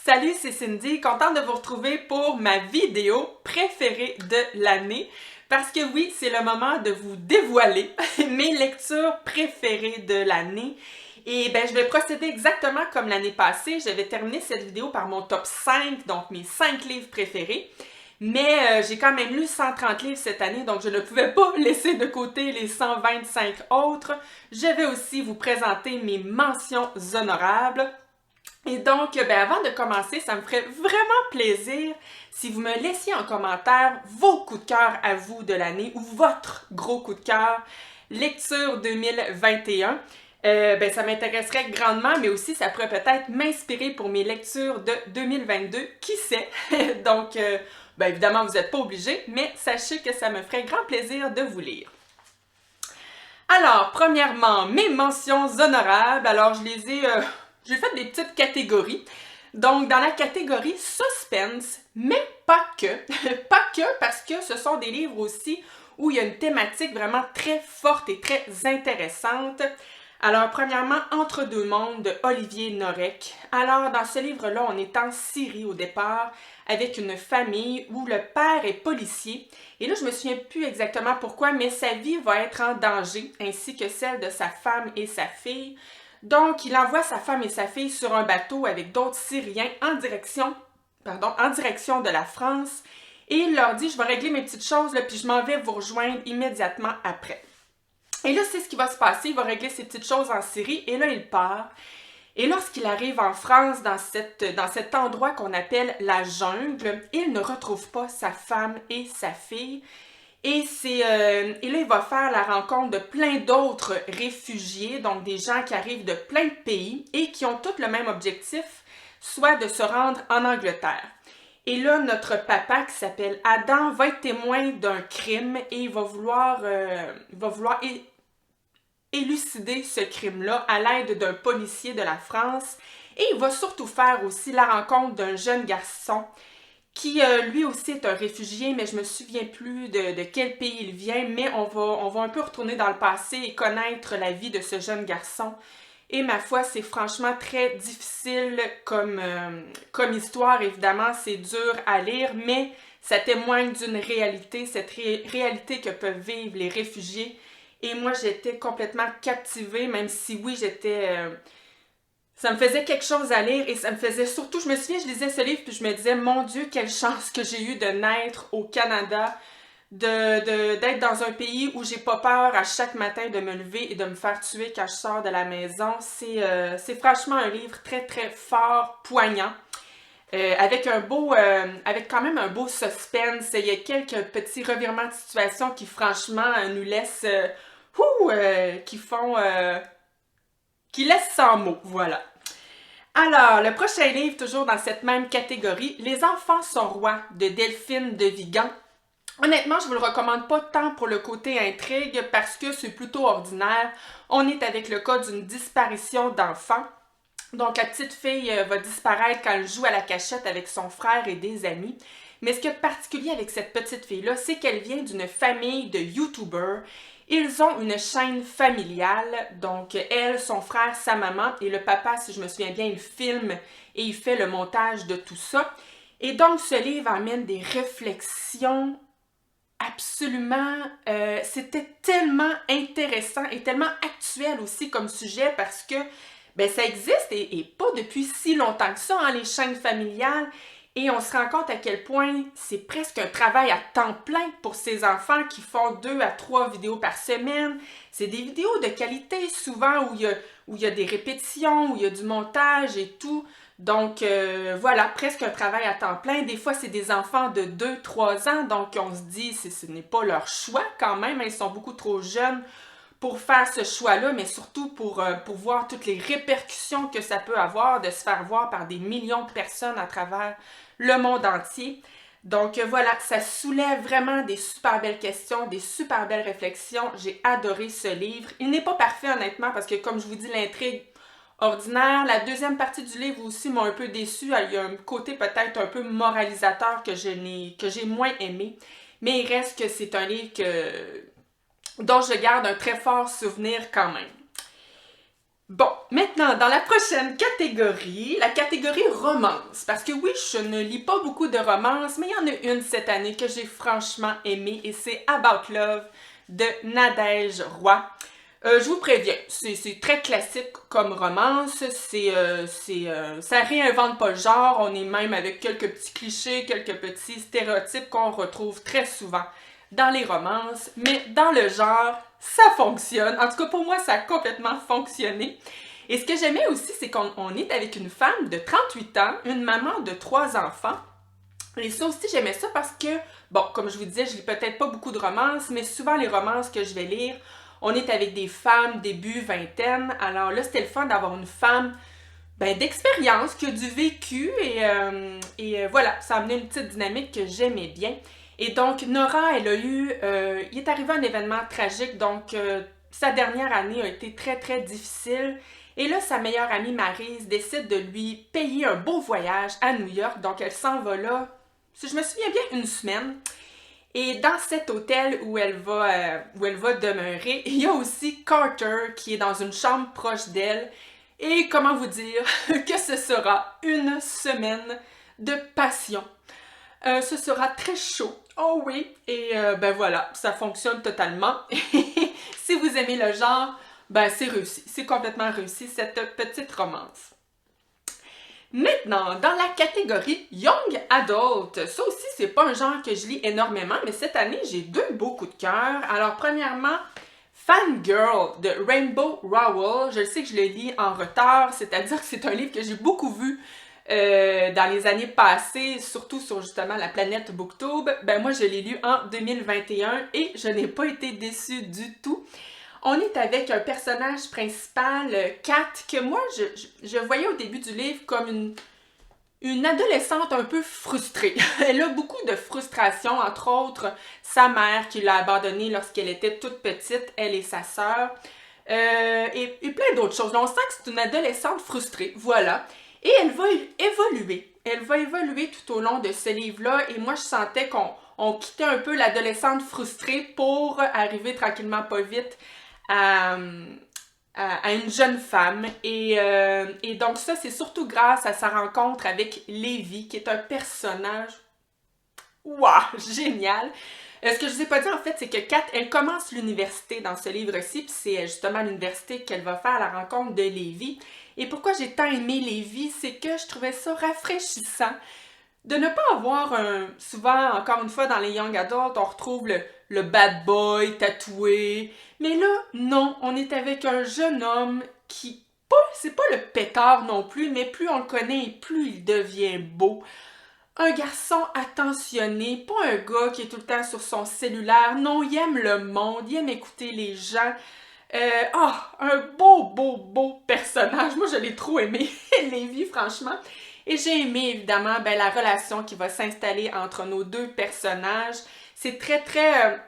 Salut, c'est Cindy, contente de vous retrouver pour ma vidéo préférée de l'année. Parce que oui, c'est le moment de vous dévoiler mes lectures préférées de l'année. Et ben, je vais procéder exactement comme l'année passée. Je vais terminer cette vidéo par mon top 5, donc mes 5 livres préférés. Mais j'ai quand même lu 130 livres cette année, donc je ne pouvais pas laisser de côté les 125 autres. Je vais aussi vous présenter mes mentions honorables. Et donc, ben, avant de commencer, ça me ferait vraiment plaisir si vous me laissiez en commentaire vos coups de cœur à vous de l'année ou votre gros coup de cœur lecture 2021. Ben, ça m'intéresserait grandement, mais aussi ça pourrait peut-être m'inspirer pour mes lectures de 2022, qui sait? Donc, ben, évidemment, vous n'êtes pas obligés, mais sachez que ça me ferait grand plaisir de vous lire. Alors, premièrement, mes mentions honorables. Alors, j'ai fait des petites catégories. Donc, dans la catégorie suspense, mais pas que. Pas que parce que ce sont des livres aussi où il y a une thématique vraiment très forte et très intéressante. Alors, premièrement, Entre deux mondes de Olivier Norek. Alors, dans ce livre-là, on est en Syrie au départ, avec une famille où le père est policier. Et là, je me souviens plus exactement pourquoi, mais sa vie va être en danger, ainsi que celle de sa femme et sa fille. Donc, il envoie sa femme et sa fille sur un bateau avec d'autres Syriens en direction de la France. Et il leur dit, je vais régler mes petites choses, là, puis je m'en vais vous rejoindre immédiatement après. Et là, c'est ce qui va se passer. Il va régler ses petites choses en Syrie. Et là, il part. Et lorsqu'il arrive en France, dans cet endroit qu'on appelle la jungle, il ne retrouve pas sa femme et sa fille. Et là, il va faire la rencontre de plein d'autres réfugiés, donc des gens qui arrivent de plein de pays et qui ont tous le même objectif, soit de se rendre en Angleterre. Et là, notre papa, qui s'appelle Adam, va être témoin d'un crime et il va vouloir élucider ce crime-là à l'aide d'un policier de la France. Et il va surtout faire aussi la rencontre d'un jeune garçon qui lui aussi est un réfugié, mais je me souviens plus de quel pays il vient, mais on va un peu retourner dans le passé et connaître la vie de ce jeune garçon. Et ma foi, c'est franchement très difficile comme histoire, évidemment, c'est dur à lire, mais ça témoigne d'une réalité, cette réalité que peuvent vivre les réfugiés. Et moi, j'étais complètement captivée, même si oui, ça me faisait quelque chose à lire et ça me faisait surtout, je me souviens, je lisais ce livre puis je me disais, mon Dieu, quelle chance que j'ai eu de naître au Canada, d'être dans un pays où j'ai pas peur à chaque matin de me lever et de me faire tuer quand je sors de la maison. C'est franchement un livre très très fort, poignant, avec quand même un beau suspense. Il y a quelques petits revirements de situation qui franchement nous laissent, qui laissent sans mots, voilà. Alors, le prochain livre, toujours dans cette même catégorie, Les enfants sont rois de Delphine de Vigan. Honnêtement, je vous le recommande pas tant pour le côté intrigue parce que c'est plutôt ordinaire. On est avec le cas d'une disparition d'enfants. Donc, la petite fille va disparaître quand elle joue à la cachette avec son frère et des amis. Mais ce qui est particulier avec cette petite fille-là, c'est qu'elle vient d'une famille de YouTubers. Ils ont une chaîne familiale, donc elle, son frère, sa maman et le papa, si je me souviens bien, il filme et il fait le montage de tout ça. Et donc, ce livre amène des réflexions absolument... c'était tellement intéressant et tellement actuel aussi comme sujet parce que ben, ça existe et pas depuis si longtemps que ça, hein, les chaînes familiales. Et on se rend compte à quel point c'est presque un travail à temps plein pour ces enfants qui font 2 à 3 vidéos par semaine. C'est des vidéos de qualité souvent où il y a des répétitions, où il y a du montage et tout. Donc voilà, presque un travail à temps plein. Des fois, c'est des enfants de 2-3 ans, donc on se dit ce n'est pas leur choix quand même. Ils sont beaucoup trop jeunes pour faire ce choix-là, mais surtout pour voir toutes les répercussions que ça peut avoir de se faire voir par des millions de personnes à travers le monde entier. Donc voilà, ça soulève vraiment des super belles questions, des super belles réflexions. J'ai adoré ce livre. Il n'est pas parfait honnêtement parce que comme je vous dis, l'intrigue ordinaire. La deuxième partie du livre aussi m'a un peu déçue. Il y a un côté peut-être un peu moralisateur que j'ai moins aimé. Mais il reste que c'est un livre dont je garde un très fort souvenir quand même. Bon, maintenant, dans la prochaine catégorie, la catégorie romance. Parce que oui, je ne lis pas beaucoup de romances, mais il y en a une cette année que j'ai franchement aimée et c'est About Love de Nadège Roy. Je vous préviens, c'est très classique comme romance, ça réinvente pas le genre, on est même avec quelques petits clichés, quelques petits stéréotypes qu'on retrouve très souvent dans les romances, mais dans le genre, ça fonctionne. En tout cas, pour moi, ça a complètement fonctionné. Et ce que j'aimais aussi, c'est qu'on est avec une femme de 38 ans, une maman de 3 enfants. Et ça aussi, j'aimais ça parce que, bon, comme je vous disais, je lis peut-être pas beaucoup de romances, mais souvent les romances que je vais lire, on est avec des femmes début vingtaine. Alors là, c'était le fun d'avoir une femme d'expérience, qui a du vécu et voilà, ça a amené une petite dynamique que j'aimais bien. Et donc, Nora, elle a eu, il est arrivé un événement tragique, donc sa dernière année a été très très difficile. Et là, sa meilleure amie Maryse décide de lui payer un beau voyage à New York, donc elle s'en va là, si je me souviens bien, une semaine. Et dans cet hôtel où elle va demeurer, il y a aussi Carter qui est dans une chambre proche d'elle. Et comment vous dire que ce sera une semaine de passion. Ce sera très chaud. Oh oui. Et ben voilà, ça fonctionne totalement. Si vous aimez le genre, ben c'est réussi. C'est complètement réussi, cette petite romance. Maintenant, dans la catégorie Young Adult, ça aussi, c'est pas un genre que je lis énormément, mais cette année, j'ai deux beaux coups de cœur. Alors, premièrement, Fangirl de Rainbow Rowell. Je sais que je le lis en retard, c'est-à-dire que c'est un livre que j'ai beaucoup vu dans les années passées, surtout sur justement la planète Booktube. Ben moi, je l'ai lu en 2021 et je n'ai pas été déçue du tout. On est avec un personnage principal, Kat, que moi, je voyais au début du livre comme une adolescente un peu frustrée. Elle a beaucoup de frustration, entre autres sa mère qui l'a abandonnée lorsqu'elle était toute petite, elle et sa sœur, et plein d'autres choses. On sent que c'est une adolescente frustrée, voilà. Et elle va évoluer. Elle va évoluer tout au long de ce livre-là, et moi je sentais qu'on quittait un peu l'adolescente frustrée pour arriver tranquillement pas vite à une jeune femme. Et donc ça, c'est surtout grâce à sa rencontre avec Lévi, qui est un personnage, waouh, génial. Ce que je vous ai pas dit, en fait, c'est que Kat, elle commence l'université dans ce livre-ci, puis c'est justement l'université qu'elle va faire à la rencontre de Lévi. Et pourquoi j'ai tant aimé Lévi, c'est que je trouvais ça rafraîchissant de ne pas avoir souvent, encore une fois, dans les Young Adults, on retrouve le bad boy tatoué. Mais là, non, on est avec un jeune homme qui, c'est pas le pétard non plus, mais plus on le connaît et plus il devient beau. Un garçon attentionné, pas un gars qui est tout le temps sur son cellulaire. Non, il aime le monde, il aime écouter les gens. Un beau personnage. Moi, je l'ai trop aimé, Lévi, franchement. Et j'ai aimé, évidemment, la relation qui va s'installer entre nos deux personnages. C'est très,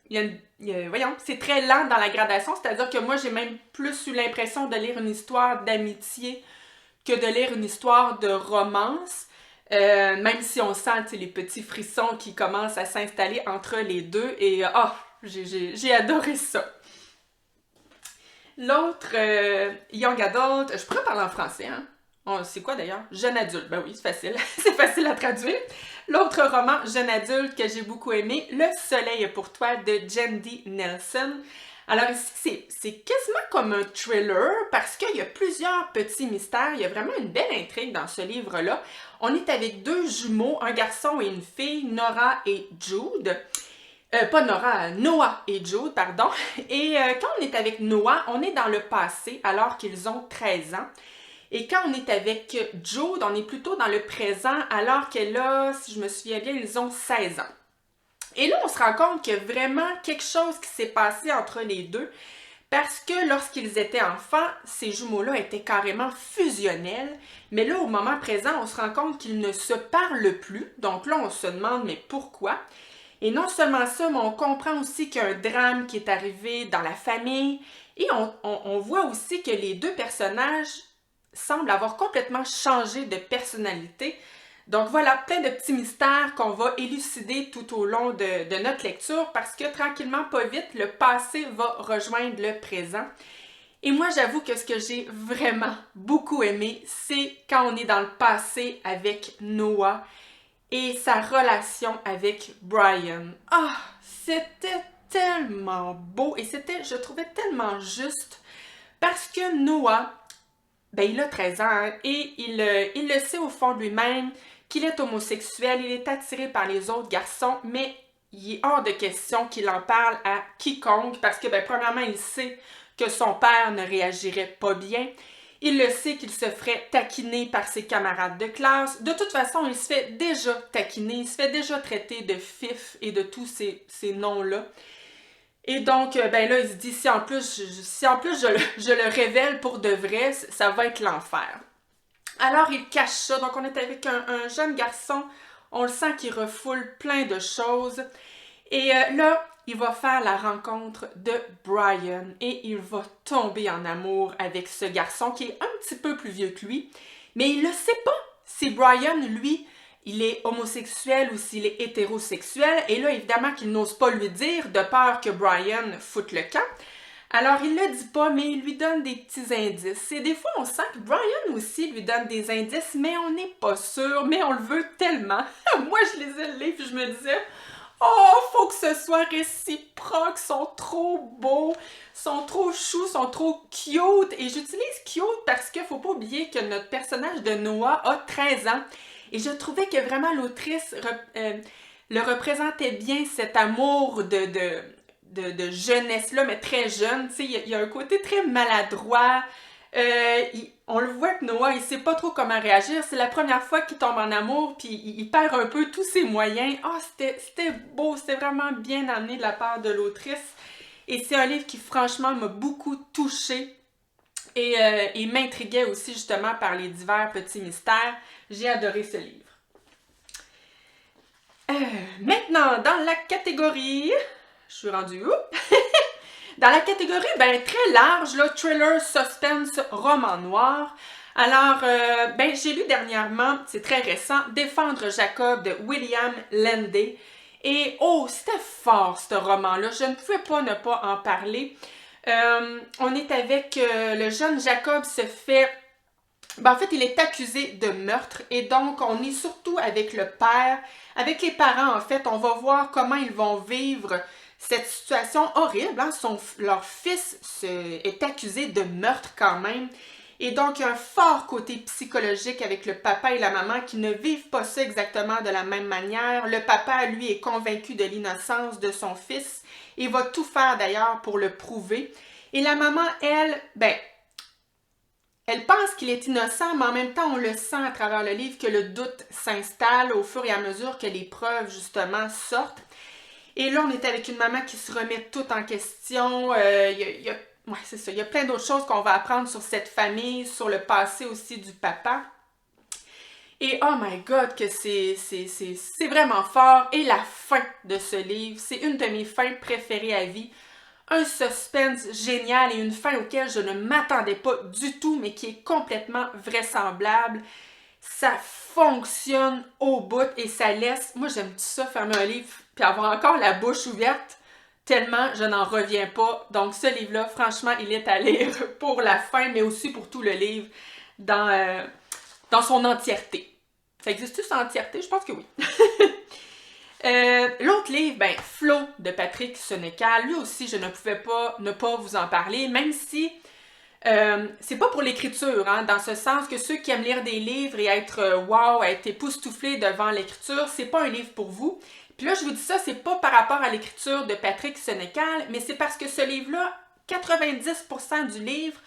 voyons, c'est très lent dans la gradation, c'est-à-dire que moi, j'ai même plus eu l'impression de lire une histoire d'amitié que de lire une histoire de romance. Même si on sent les petits frissons qui commencent à s'installer entre les deux. Et j'ai adoré ça. L'autre Young Adult, je pourrais parler en français, hein? C'est quoi d'ailleurs? Jeune adulte. Ben oui, c'est facile. C'est facile à traduire. L'autre roman, Jeune adulte, que j'ai beaucoup aimé, Le soleil est pour toi, de Jandy Nelson. Alors ici, c'est quasiment comme un thriller parce qu'il y a plusieurs petits mystères. Il y a vraiment une belle intrigue dans ce livre-là. On est avec deux jumeaux, un garçon et une fille, Nora et Jude. Pas Nora, Noah et Jude, pardon. Et quand on est avec Noah, on est dans le passé alors qu'ils ont 13 ans. Et quand on est avec Jude, on est plutôt dans le présent alors qu'elle a, si je me souviens bien, ils ont 16 ans. Et là, on se rend compte qu'il y a vraiment quelque chose qui s'est passé entre les deux parce que lorsqu'ils étaient enfants, ces jumeaux-là étaient carrément fusionnels. Mais là, au moment présent, on se rend compte qu'ils ne se parlent plus. Donc là, on se demande, mais pourquoi? Et non seulement ça, mais on comprend aussi qu'il y a un drame qui est arrivé dans la famille. Et on voit aussi que les deux personnages semblent avoir complètement changé de personnalité. Donc voilà, plein de petits mystères qu'on va élucider tout au long de notre lecture parce que tranquillement, pas vite, le passé va rejoindre le présent. Et moi, j'avoue que ce que j'ai vraiment beaucoup aimé, c'est quand on est dans le passé avec Noah et sa relation avec Brian. Ah, c'était tellement beau et je trouvais tellement juste parce que Noah, ben il a 13 ans hein, et il le sait au fond de lui-même qu'il est homosexuel, il est attiré par les autres garçons, mais il est hors de question qu'il en parle à quiconque parce que, ben, premièrement, il sait que son père ne réagirait pas bien. Il le sait qu'il se ferait taquiner par ses camarades de classe. De toute façon, il se fait déjà taquiner, il se fait déjà traiter de fif et de tous ces noms-là. Et donc, ben là, il se dit, si en plus je le révèle pour de vrai, ça va être l'enfer. Alors, il cache ça. Donc, on est avec un jeune garçon. On le sent qu'il refoule plein de choses. Et là, il va faire la rencontre de Brian et il va tomber en amour avec ce garçon qui est un petit peu plus vieux que lui. Mais il ne sait pas si Brian, lui, il est homosexuel ou s'il est hétérosexuel. Et là, évidemment qu'il n'ose pas lui dire de peur que Brian foute le camp. Alors, il le dit pas, mais il lui donne des petits indices. Et des fois, on sent que Brian aussi lui donne des indices, mais on n'est pas sûr, mais on le veut tellement. Moi, je lisais le livre et je me disais, oh, faut que ce soit réciproque, ils sont trop beaux, sont trop choux, sont trop cute. Et j'utilise cute parce qu'il faut pas oublier que notre personnage de Noah a 13 ans. Et je trouvais que vraiment l'autrice le représentait bien, cet amour de jeunesse-là, mais très jeune. Tu sais, il y a un côté très maladroit. On le voit que Noah, il sait pas trop comment réagir. C'est la première fois qu'il tombe en amour, puis il perd un peu tous ses moyens. Ah, c'était beau, c'était vraiment bien amené de la part de l'autrice. Et c'est un livre qui, franchement, m'a beaucoup touchée et m'intriguait aussi, justement, par les divers petits mystères. J'ai adoré ce livre. Maintenant, dans la catégorie... Je suis rendue où? Dans la catégorie, ben, très large, là, thriller, suspense, roman noir. Alors, ben, j'ai lu dernièrement, c'est très récent, Défendre Jacob de William Landay. Et, oh, c'était fort, ce roman-là. Je ne pouvais pas ne pas en parler. On est avec le jeune Jacob se fait... Ben, en fait, il est accusé de meurtre et donc on est surtout avec le père, avec les parents en fait, on va voir comment ils vont vivre cette situation horrible. Hein? Leur fils est accusé de meurtre quand même. Et donc, il y a un fort côté psychologique avec le papa et la maman qui ne vivent pas ça exactement de la même manière. Le papa, lui, est convaincu de l'innocence de son fils et va tout faire d'ailleurs pour le prouver. Et la maman, elle, ben, elle pense qu'il est innocent, mais en même temps, on le sent à travers le livre que le doute s'installe au fur et à mesure que les preuves, justement, sortent. Et là, on est avec une maman qui se remet tout en question. Ouais, c'est ça. Il y a plein d'autres choses qu'on va apprendre sur cette famille, sur le passé aussi du papa. Et oh my God, que c'est vraiment fort. Et la fin de ce livre, c'est une de mes fins préférées à vie. Un suspense génial et une fin auquel je ne m'attendais pas du tout, mais qui est complètement vraisemblable. Ça fonctionne au bout et ça laisse... Moi, j'aime ça, fermer un livre puis avoir encore la bouche ouverte, tellement je n'en reviens pas. Donc, ce livre-là, franchement, il est à lire pour la fin, mais aussi pour tout le livre dans son entièreté. Ça existe-tu, son entièreté? Je pense que oui. L'autre livre, ben, Flo de Patrick Sénécal, lui aussi, je ne pouvais pas ne pas vous en parler, même si c'est pas pour l'écriture, hein, dans ce sens que ceux qui aiment lire des livres et être wow, être époustouflés devant l'écriture, c'est pas un livre pour vous. Puis là, je vous dis ça, c'est pas par rapport à l'écriture de Patrick Sénécal, mais c'est parce que ce livre-là, 90% du livre,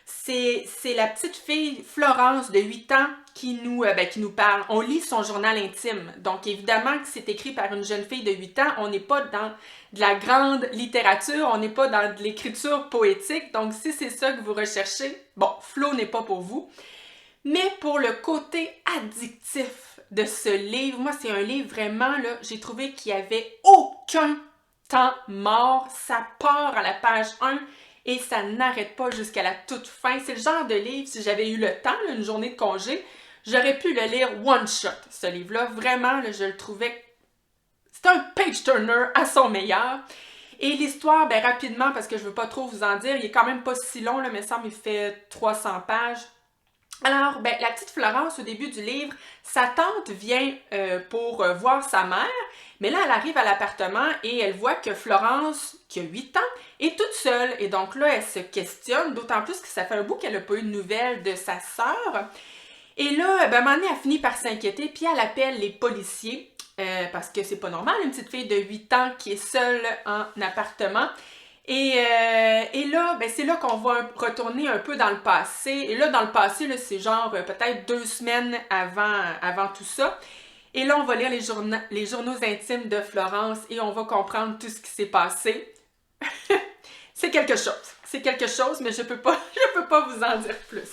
c'est la petite fille Florence de 8 ans qui nous parle. On lit son journal intime. Donc, évidemment que c'est écrit par une jeune fille de 8 ans. On n'est pas dans de la grande littérature, on n'est pas dans de l'écriture poétique. Donc, si c'est ça que vous recherchez, bon, Flo n'est pas pour vous. Mais pour le côté addictif de ce livre, moi, c'est un livre vraiment, là, j'ai trouvé qu'il n'y avait aucun temps mort. Ça part à la page 1 et ça n'arrête pas jusqu'à la toute fin. C'est le genre de livre, si j'avais eu le temps, là, une journée de congé, j'aurais pu le lire one shot, ce livre-là. Vraiment, là, je le trouvais... C'était un page-turner à son meilleur. Et l'histoire, ben rapidement, parce que je veux pas trop vous en dire, il est quand même pas si long, là, mais il me semble qu'il fait 300 pages. Alors, ben, la petite Florence, au début du livre, sa tante vient pour voir sa mère, mais là, elle arrive à l'appartement et elle voit que Florence, qui a 8 ans, est toute seule. Et donc là, elle se questionne, d'autant plus que ça fait un bout qu'elle n'a pas eu de nouvelles de sa sœur. Et là, ben, à un moment donné, elle finit par s'inquiéter, puis elle appelle les policiers, parce que c'est pas normal, une petite fille de 8 ans qui est seule en appartement. Et là, ben c'est là qu'on va retourner un peu dans le passé. Et là, dans le passé, là, c'est genre peut-être 2 semaines avant tout ça. Et là, on va lire les journaux intimes de Florence et on va comprendre tout ce qui s'est passé. C'est quelque chose. C'est quelque chose, mais je peux pas vous en dire plus.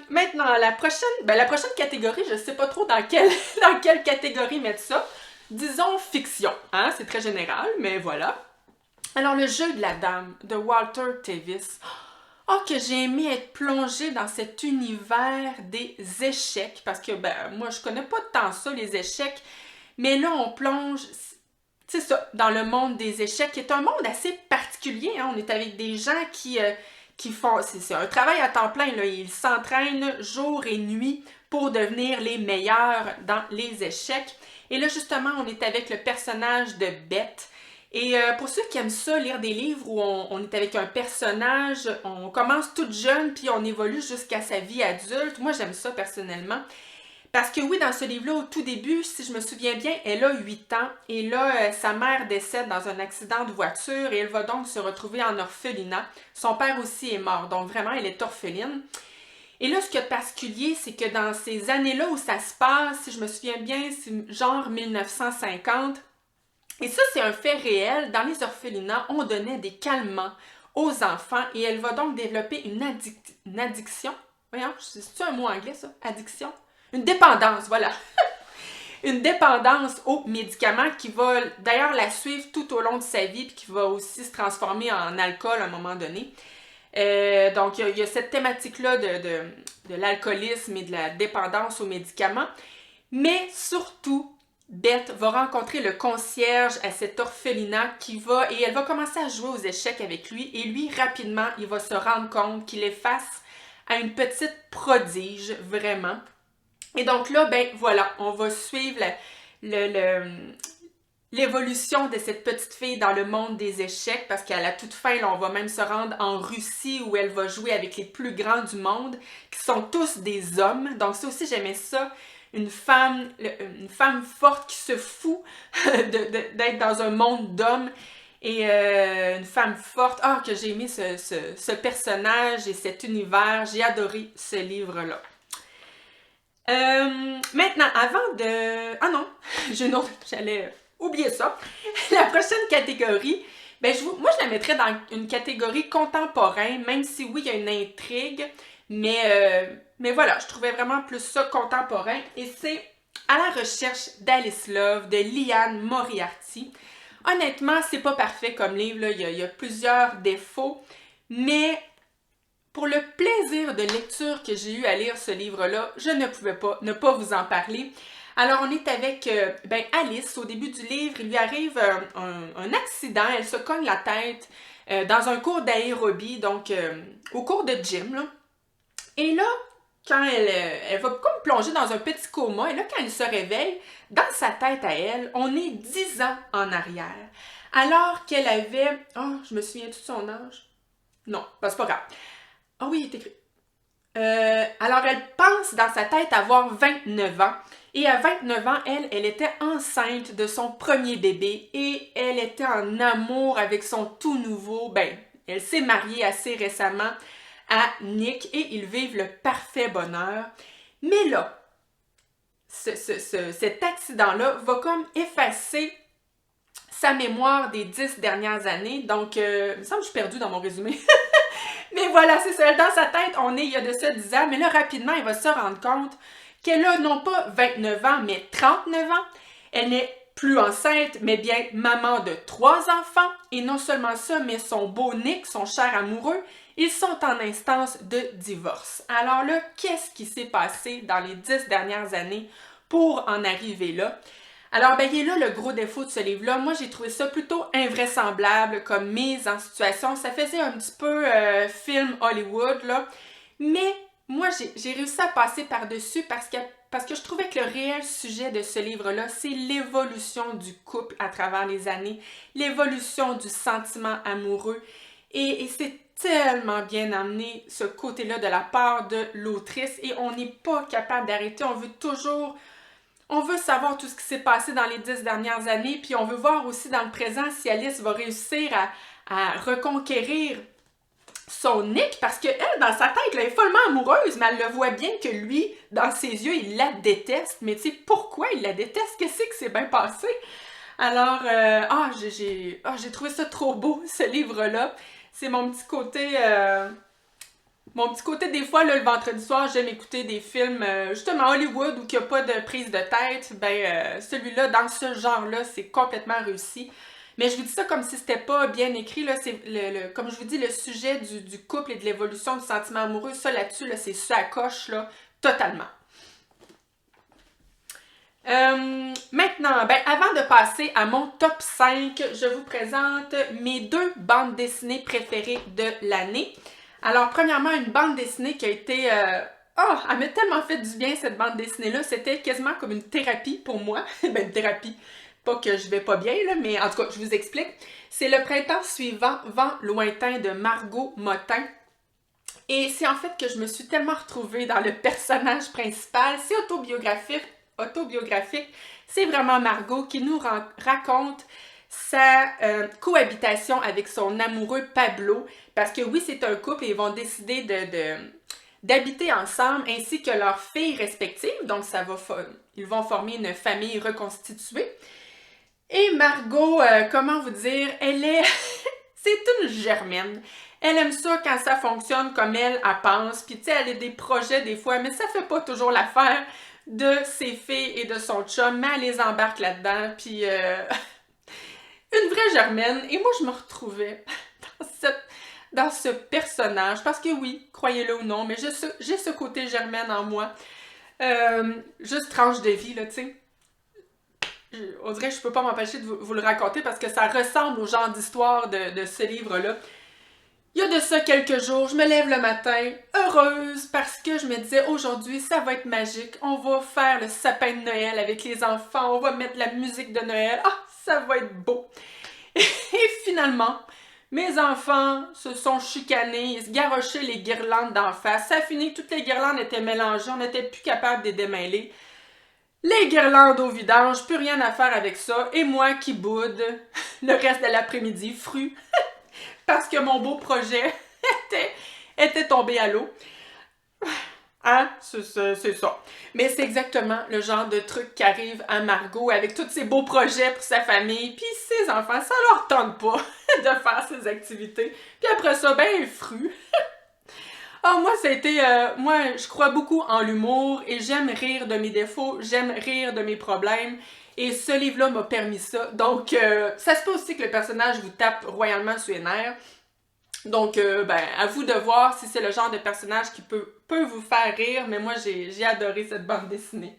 Maintenant, la prochaine catégorie, je sais pas trop dans quelle catégorie mettre ça. Disons fiction, hein? C'est très général, mais voilà. Alors, le jeu de la dame de Walter Tevis. Oh, que j'ai aimé être plongée dans cet univers des échecs, parce que, ben, moi, je connais pas tant ça, les échecs, mais là, on plonge, c'est ça, dans le monde des échecs, qui est un monde assez particulier, hein? On est avec des gens qui font, c'est un travail à temps plein, là, ils s'entraînent jour et nuit pour devenir les meilleurs dans les échecs. Et là, justement, on est avec le personnage de Beth. Et pour ceux qui aiment ça, lire des livres où on est avec un personnage, on commence toute jeune puis on évolue jusqu'à sa vie adulte, moi j'aime ça personnellement. Parce que oui, dans ce livre-là, au tout début, si je me souviens bien, elle a 8 ans et là, sa mère décède dans un accident de voiture et elle va donc se retrouver en orphelinat. Son père aussi est mort, donc vraiment, elle est orpheline. Et là, ce qui est particulier, c'est que dans ces années-là où ça se passe, si je me souviens bien, c'est genre 1950. Et ça, c'est un fait réel. Dans les orphelinats, on donnait des calmants aux enfants et elle va donc développer une addiction. Voyons, c'est-tu un mot anglais, ça? Addiction? Une dépendance, voilà. Une dépendance aux médicaments qui va d'ailleurs la suivre tout au long de sa vie puis qui va aussi se transformer en alcool à un moment donné. Donc, il y a cette thématique-là de l'alcoolisme et de la dépendance aux médicaments. Mais surtout, Beth va rencontrer le concierge à cet orphelinat et elle va commencer à jouer aux échecs avec lui et lui, rapidement, il va se rendre compte qu'il est face à une petite prodige, vraiment. Et donc là, ben voilà, on va suivre l'évolution de cette petite fille dans le monde des échecs parce qu'à la toute fin, là, on va même se rendre en Russie où elle va jouer avec les plus grands du monde qui sont tous des hommes. Donc ça aussi, j'aimais ça. Une femme forte qui se fout d'être dans un monde d'hommes et une femme forte. Ah, que j'ai aimé ce personnage et cet univers. J'ai adoré ce livre-là. Maintenant, avant de... Ah non, j'ai une autre... J'allais oublier ça. La prochaine catégorie, ben moi je la mettrais dans une catégorie contemporain, même si oui, il y a une intrigue, mais voilà, je trouvais vraiment plus ça contemporain. Et c'est À la recherche d'Alice Love de Liane Moriarty. Honnêtement, c'est pas parfait comme livre, là. Il y a plusieurs défauts, mais pour le plaisir de lecture que j'ai eu à lire ce livre-là, je ne pouvais pas ne pas vous en parler. Alors, on est avec Alice. Au début du livre, il lui arrive un accident. Elle se cogne la tête dans un cours d'aérobie, donc au cours de gym, là. Et là, quand elle va comme plonger dans un petit coma, et là, quand elle se réveille, dans sa tête à elle, on est 10 ans en arrière. Alors qu'elle avait... Oh, je me souviens tout de son âge? Non, ben, c'est pas grave. Ah oui, il est écrit. Alors, elle pense dans sa tête avoir 29 ans. Et à 29 ans, elle était enceinte de son premier bébé et elle était en amour avec son tout nouveau... Ben, elle s'est mariée assez récemment à Nick et ils vivent le parfait bonheur. Mais là, cet accident-là va comme effacer sa mémoire des 10 dernières années. Donc, il me semble que je suis perdue dans mon résumé. Mais voilà, c'est ça. Dans sa tête, on est il y a de ça 10 ans. Mais là, rapidement, elle va se rendre compte qu'elle a non pas 29 ans, mais 39 ans. Elle n'est plus enceinte, mais bien maman de 3 enfants. Et non seulement ça, mais son beau Nick, son cher amoureux, ils sont en instance de divorce. Alors là, qu'est-ce qui s'est passé dans les 10 dernières années pour en arriver là? Alors, ben, il est là le gros défaut de ce livre-là. Moi, j'ai trouvé ça plutôt invraisemblable comme mise en situation. Ça faisait un petit peu film Hollywood, là. Mais moi, j'ai réussi à passer par-dessus parce que je trouvais que le réel sujet de ce livre-là, c'est l'évolution du couple à travers les années, l'évolution du sentiment amoureux. Et c'est tellement bien amené, ce côté-là, de la part de l'autrice. Et on n'est pas capable d'arrêter. On veut savoir tout ce qui s'est passé dans les 10 dernières années, puis on veut voir aussi dans le présent si Alice va réussir à reconquérir son Nick, parce qu'elle, dans sa tête, là, elle est follement amoureuse, mais elle le voit bien que lui, dans ses yeux, il la déteste. Mais tu sais, pourquoi il la déteste? Qu'est-ce que c'est bien passé? Alors, j'ai trouvé ça trop beau, ce livre-là. C'est mon petit côté... Mon petit côté, des fois, là, le vendredi soir, j'aime écouter des films, justement Hollywood, où il n'y a pas de prise de tête. Ben, celui-là, dans ce genre-là, c'est complètement réussi. Mais je vous dis ça comme si c'était pas bien écrit, là. C'est comme je vous dis, le sujet du couple et de l'évolution du sentiment amoureux, ça là-dessus, là, c'est ça à coche, là, totalement. Maintenant, ben, avant de passer à mon top 5, je vous présente mes 2 bandes dessinées préférées de l'année. Alors, premièrement, une bande dessinée qui a été... elle m'a tellement fait du bien, cette bande dessinée-là. C'était quasiment comme une thérapie pour moi. Ben, une thérapie. Pas que je vais pas bien, là, mais en tout cas, je vous explique. C'est Le printemps suivant, vent lointain de Margot Motin. Et c'est en fait que je me suis tellement retrouvée dans le personnage principal. C'est autobiographique. C'est vraiment Margot qui nous raconte sa cohabitation avec son amoureux Pablo. Parce que oui, c'est un couple et ils vont décider d'habiter ensemble ainsi que leurs filles respectives. Donc, ils vont former une famille reconstituée. Et Margot, comment vous dire, elle est... c'est une germaine. Elle aime ça quand ça fonctionne comme elle pense. Puis tu sais, elle a des projets des fois, mais ça fait pas toujours l'affaire de ses filles et de son chum, mais elle les embarque là-dedans. Puis une vraie germaine. Et moi, je me retrouvais dans ce personnage. Parce que oui, croyez-le ou non, mais j'ai ce côté germaine en moi. Juste tranche de vie, là, tu sais. On dirait que je peux pas m'empêcher de vous le raconter parce que ça ressemble au genre d'histoire de ce livre-là. Il y a de ça quelques jours, je me lève le matin, heureuse, parce que je me disais aujourd'hui, ça va être magique. On va faire le sapin de Noël avec les enfants, on va mettre la musique de Noël. Ah, ça va être beau. Et finalement, mes enfants se sont chicanés, ils se garochaient les guirlandes d'en face. Ça a fini, toutes les guirlandes étaient mélangées, on n'était plus capable de les démêler. Les guirlandes au vidange, plus rien à faire avec ça. Et moi qui boude le reste de l'après-midi, fru, parce que mon beau projet était tombé à l'eau. Hein? C'est ça. Mais c'est exactement le genre de truc qui arrive à Margot avec tous ses beaux projets pour sa famille. Puis ses enfants, ça leur tente pas de faire ces activités. Puis après ça, ben, fru. Moi, ça a été... moi, je crois beaucoup en l'humour et j'aime rire de mes défauts, j'aime rire de mes problèmes. Et ce livre-là m'a permis ça. Donc, ça se peut aussi que le personnage vous tape royalement sur les nerfs. Donc, ben, à vous de voir si c'est le genre de personnage qui peut vous faire rire. Mais moi, j'ai adoré cette bande dessinée.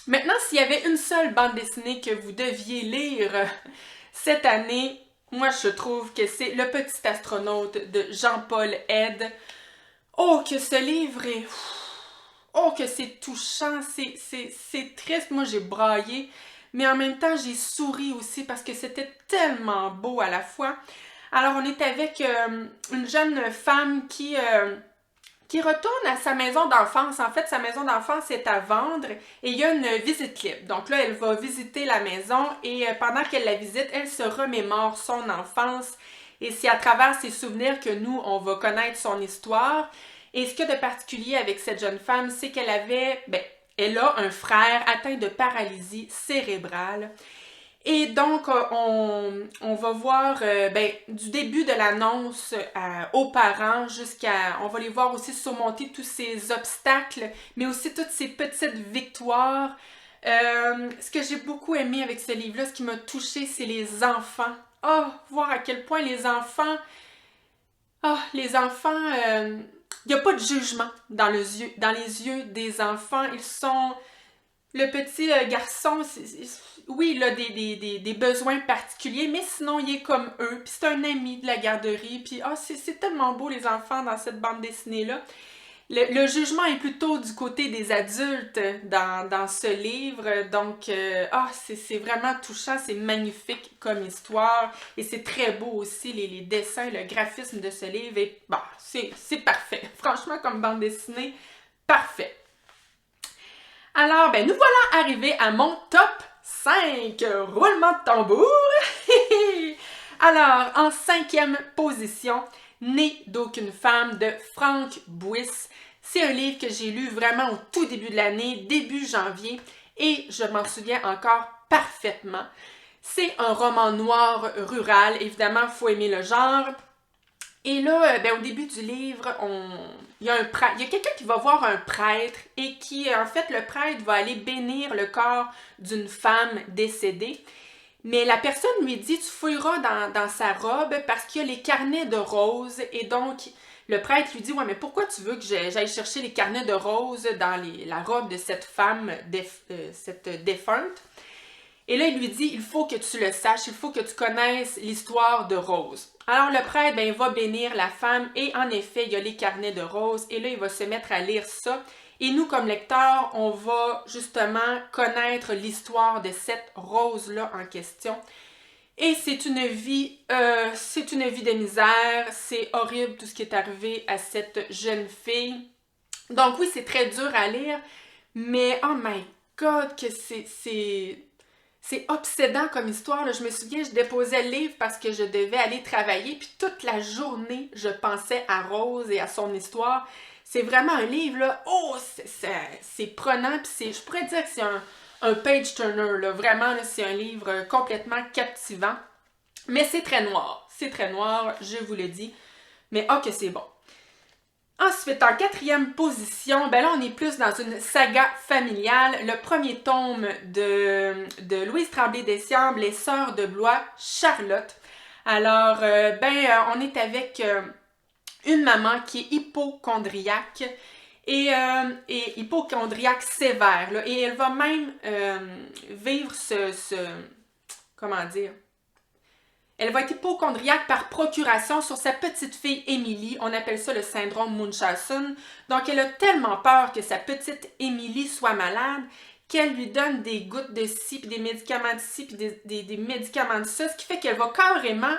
Maintenant, s'il y avait une seule bande dessinée que vous deviez lire cette année... Moi, je trouve que c'est Le Petit Astronaute de Jean-Paul Ed. Oh, que ce livre est... Oh, que c'est touchant, c'est triste. Moi, j'ai braillé, mais en même temps, j'ai souri aussi parce que c'était tellement beau à la fois. Alors, on est avec une jeune femme qui retourne à sa maison d'enfance. En fait, sa maison d'enfance est à vendre et il y a une visite libre. Donc là, elle va visiter la maison et pendant qu'elle la visite, elle se remémore son enfance et c'est à travers ses souvenirs que nous, on va connaître son histoire. Et ce qu'il y a de particulier avec cette jeune femme, c'est qu'elle elle a un frère atteint de paralysie cérébrale. Et donc, on va voir du début de l'annonce aux parents jusqu'à... On va les voir aussi surmonter tous ces obstacles, mais aussi toutes ces petites victoires. Ce que j'ai beaucoup aimé avec ce livre-là, ce qui m'a touchée, c'est les enfants. Oh, voir à quel point les enfants... il n'y a pas de jugement dans les yeux des enfants. Ils sont le petit garçon, oui, il a des besoins particuliers, mais sinon, il est comme eux. Puis c'est un ami de la garderie. Puis c'est tellement beau, les enfants, dans cette bande dessinée-là. Le jugement est plutôt du côté des adultes dans ce livre, donc c'est vraiment touchant, c'est magnifique comme histoire et c'est très beau aussi, les dessins, le graphisme de ce livre, et c'est parfait, franchement comme bande dessinée, parfait. Alors, ben nous voilà arrivés à mon top 5, roulement de tambour. Alors, en 5e position, Né d'aucune femme de Frank Buis. C'est un livre que j'ai lu vraiment au tout début de l'année, début janvier, et je m'en souviens encore parfaitement. C'est un roman noir rural, évidemment, il faut aimer le genre. Et là, au début du livre, il y a quelqu'un qui va voir un prêtre et qui, en fait, le prêtre va aller bénir le corps d'une femme décédée. Mais la personne lui dit, tu fouilleras dans sa robe parce qu'il y a les carnets de roses. Et donc, le prêtre lui dit, ouais, mais pourquoi tu veux que j'aille chercher les carnets de roses dans la robe de cette femme, cette défunte? Et là, il lui dit, il faut que tu le saches, il faut que tu connaisses l'histoire de Rose. Alors, le prêtre, va bénir la femme et en effet, il y a les carnets de Rose et là, il va se mettre à lire ça. Et nous, comme lecteurs, on va justement connaître l'histoire de cette Rose-là en question. Et c'est une vie de misère, c'est horrible tout ce qui est arrivé à cette jeune fille. Donc oui, c'est très dur à lire, mais oh my God, que c'est obsédant comme histoire. Là. Je me souviens, je déposais le livre parce que je devais aller travailler, puis toute la journée, je pensais à Rose et à son histoire. C'est vraiment un livre, là, c'est prenant, puis je pourrais dire que c'est un page-turner, là. Vraiment, là, c'est un livre complètement captivant. Mais c'est très noir, je vous le dis. Mais que c'est bon. Ensuite, en 4e position, là, on est plus dans une saga familiale. Le premier tome de Louise Tremblay-Deschamps, Les Sœurs de Blois, Charlotte. Alors, on est avec une maman qui est hypocondriaque et hypocondriaque sévère. Là, et elle va même vivre comment dire? Elle va être hypocondriaque par procuration sur sa petite fille Émilie. On appelle ça le syndrome Munchausen. Donc, elle a tellement peur que sa petite Émilie soit malade qu'elle lui donne des gouttes de ci, puis des médicaments de ci, puis des médicaments de ça, ce qui fait qu'elle va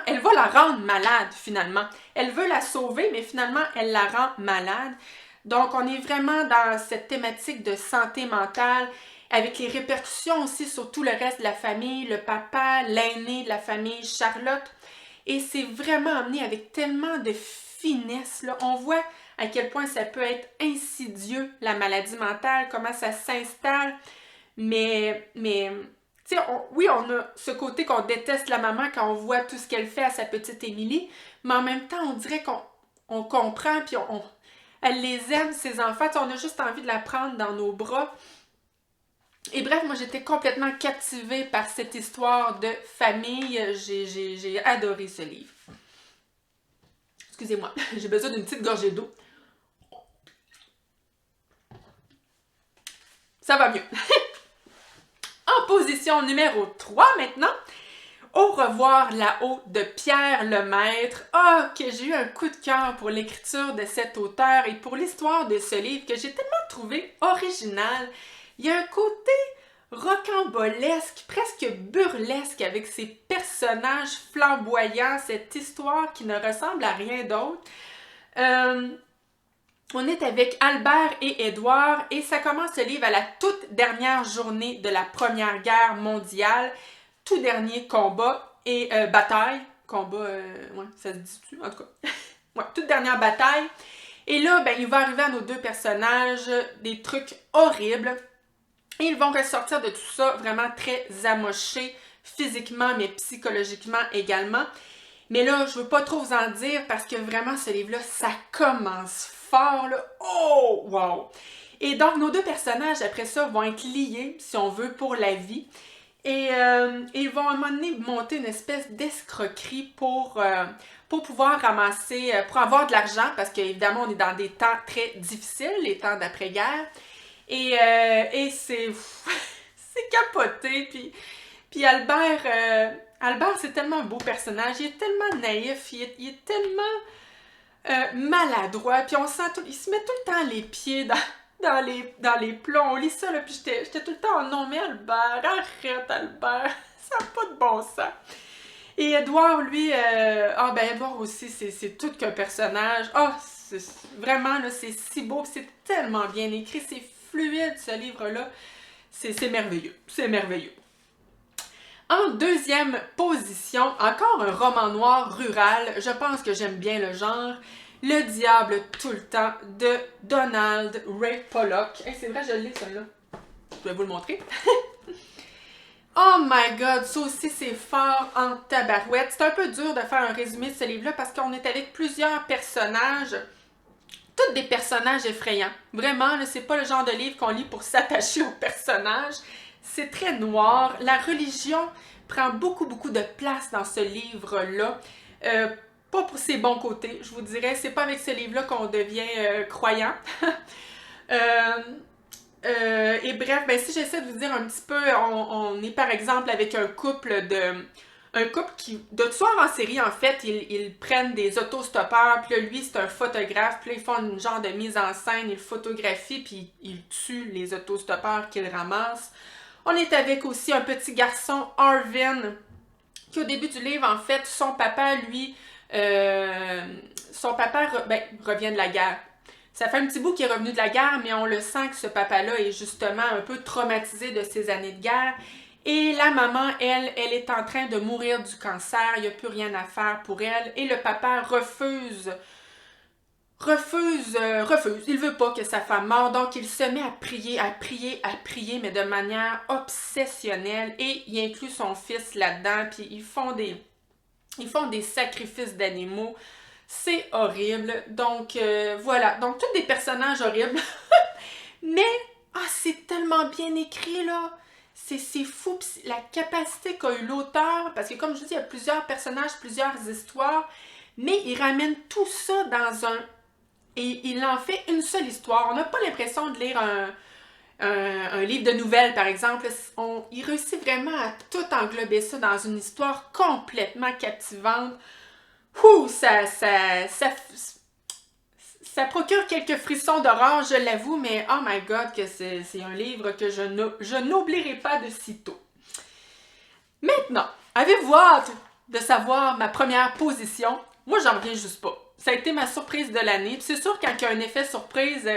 elle va la rendre malade finalement. Elle veut la sauver, mais finalement, elle la rend malade. Donc, on est vraiment dans cette thématique de santé mentale, avec les répercussions aussi sur tout le reste de la famille, le papa, l'aîné de la famille, Charlotte. Et c'est vraiment amené avec tellement de finesse, là. On voit à quel point ça peut être insidieux, la maladie mentale, comment ça s'installe. Mais tu sais, oui, on a ce côté qu'on déteste la maman quand on voit tout ce qu'elle fait à sa petite Émilie, mais en même temps, on dirait qu'on comprend, puis elle les aime, ses enfants. T'sais, on a juste envie de la prendre dans nos bras. Et bref, moi, j'étais complètement captivée par cette histoire de famille. J'ai adoré ce livre. Excusez-moi, j'ai besoin d'une petite gorgée d'eau. Ça va mieux. En position numéro 3 maintenant, Au revoir là-haut de Pierre Lemaitre. Que j'ai eu un coup de cœur pour l'écriture de cet auteur et pour l'histoire de ce livre que j'ai tellement trouvé original. Il y a un côté rocambolesque, presque burlesque avec ces personnages flamboyants, cette histoire qui ne ressemble à rien d'autre. On est avec Albert et Édouard et ça commence le livre à la toute dernière journée de la Première Guerre mondiale, tout dernier combat et bataille. Combat, ça se dit-tu? En tout cas, toute dernière bataille. Et là, il va arriver à nos deux personnages des trucs horribles. Et ils vont ressortir de tout ça vraiment très amochés, physiquement, mais psychologiquement également. Mais là, je veux pas trop vous en dire parce que vraiment, ce livre-là, ça commence fort, là. Oh! Wow! Et donc, nos deux personnages, après ça, vont être liés, si on veut, pour la vie. Et ils vont à un moment donné monter une espèce d'escroquerie pour pouvoir ramasser, pour avoir de l'argent, parce qu'évidemment, on est dans des temps très difficiles, les temps d'après-guerre. Et c'est c'est capoté. Puis Albert, c'est tellement un beau personnage. Il est tellement naïf, il est tellement maladroit. Puis on sent il se met tout le temps les pieds dans les plombs. On lit ça, là, puis j'étais tout le temps, oh non, mais Albert, arrête, Albert. Ça n'a pas de bon sens. Et Edouard, lui, Edouard aussi, c'est tout qu'un personnage. Vraiment, là, c'est si beau, c'est tellement bien écrit, c'est fluide, ce livre-là. C'est merveilleux, c'est merveilleux. En deuxième position, encore un roman noir rural. Je pense que j'aime bien le genre. Le diable tout le temps de Donald Ray Pollock. Hey, c'est vrai, je l'ai, celui-là. Je vais vous le montrer. Oh my god, ça aussi c'est fort en tabarouette. C'est un peu dur de faire un résumé de ce livre-là parce qu'on est avec plusieurs personnages. Tous des personnages effrayants. Vraiment, c'est pas le genre de livre qu'on lit pour s'attacher aux personnages. C'est très noir. La religion prend beaucoup de place dans ce livre-là. Pas pour ses bons côtés, je vous dirais. C'est pas avec ce livre-là qu'on devient croyant. Et bref, si j'essaie de vous dire un petit peu, on est par exemple avec un couple de tueurs en série, en fait. Ils prennent des autostoppeurs, puis là, lui, c'est un photographe, puis là, ils font une genre de mise en scène, ils photographient, puis ils tuent les autostoppeurs qu'ils ramassent. On est avec aussi un petit garçon, Arvin, qui au début du livre, en fait, son papa, lui, revient de la guerre. Ça fait un petit bout qu'il est revenu de la guerre, mais on le sent que ce papa-là est justement un peu traumatisé de ses années de guerre. Et la maman, elle est en train de mourir du cancer, il n'y a plus rien à faire pour elle. Et le papa refuse. Il veut pas que sa femme meure, donc il se met à prier, mais de manière obsessionnelle. Et il inclut son fils là-dedans, puis ils font des sacrifices d'animaux. C'est horrible. Donc, voilà. Donc, tous des personnages horribles. Mais, c'est tellement bien écrit, là. C'est fou. Pis la capacité qu'a eu l'auteur, parce que comme je vous dis, il y a plusieurs personnages, plusieurs histoires, mais il ramène tout ça dans un... Et il en fait une seule histoire. On n'a pas l'impression de lire un livre de nouvelles, par exemple. Il réussit vraiment à tout englober ça dans une histoire complètement captivante. Ouh, ça procure quelques frissons d'horreur, je l'avoue, mais oh my god, que c'est un livre que je n'oublierai pas de sitôt. Maintenant, avez-vous hâte de savoir ma première position? Moi, j'en reviens juste pas. Ça a été ma surprise de l'année. C'est sûr, quand il y a un effet surprise,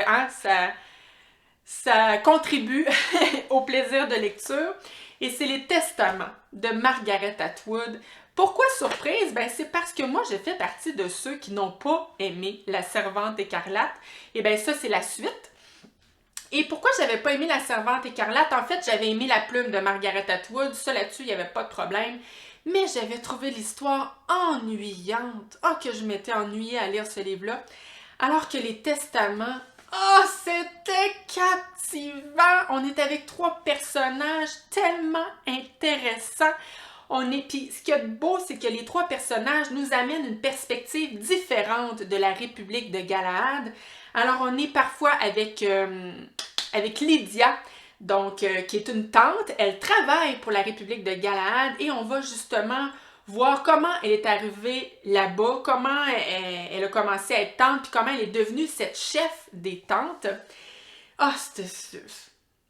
ça contribue au plaisir de lecture. Et c'est Les Testaments de Margaret Atwood. Pourquoi surprise? C'est parce que moi, je fais partie de ceux qui n'ont pas aimé La Servante écarlate. Et ça, c'est la suite. Et pourquoi j'avais pas aimé La Servante écarlate? En fait, j'avais aimé La Plume de Margaret Atwood. Ça, là-dessus, il n'y avait pas de problème. Mais j'avais trouvé l'histoire ennuyante. Que je m'étais ennuyée à lire ce livre-là. Alors que Les Testaments, c'était captivant! On est avec 3 personnages tellement intéressants. Puis ce qui est beau, c'est que les 3 personnages nous amènent une perspective différente de la République de Galaad. Alors, on est parfois avec Lydia, donc qui est une tante. Elle travaille pour la République de Galaad et on va justement voir comment elle est arrivée là-bas, comment elle a commencé à être tante, puis comment elle est devenue cette chef des tantes.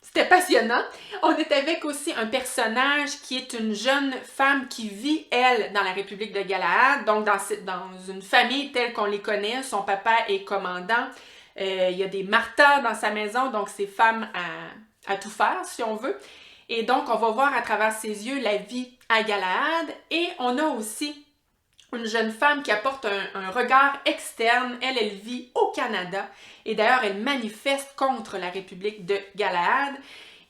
C'était passionnant. On est avec aussi un personnage qui est une jeune femme qui vit, elle, dans la République de Galaad, donc dans une famille telle qu'on les connaît. Son papa est commandant. Il y a des martyrs dans sa maison, donc c'est femme à tout faire, si on veut. Et donc, on va voir à travers ses yeux la vie à Galaad. Et on a aussi une jeune femme qui apporte un regard externe. Elle vit au Canada. Et d'ailleurs, elle manifeste contre la République de Galaad.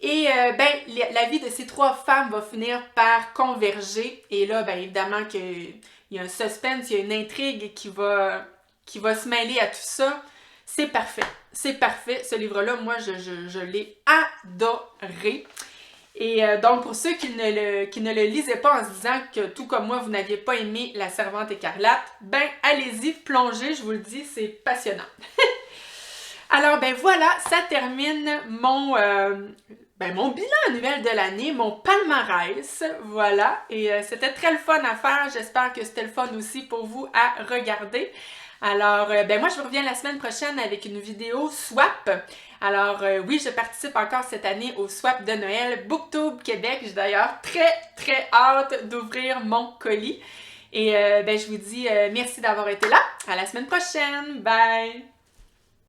Et la vie de ces 3 femmes va finir par converger. Et là, évidemment qu'il y a un suspense, il y a une intrigue qui va se mêler à tout ça. C'est parfait. C'est parfait. Ce livre-là, moi, je l'ai adoré. Et donc, pour ceux qui ne le lisaient pas en se disant que, tout comme moi, vous n'aviez pas aimé La Servante écarlate, allez-y, plongez, je vous le dis, c'est passionnant. Alors, ben voilà, ça termine mon bilan annuel de l'année, mon palmarès, voilà. Et c'était très le fun à faire, j'espère que c'était le fun aussi pour vous à regarder. Alors, ben moi, je vous reviens la semaine prochaine avec une vidéo swap. Alors, oui, je participe encore cette année au swap de Noël Booktube Québec. J'ai d'ailleurs très hâte d'ouvrir mon colis. Et ben, je vous dis merci d'avoir été là. À la semaine prochaine. Bye!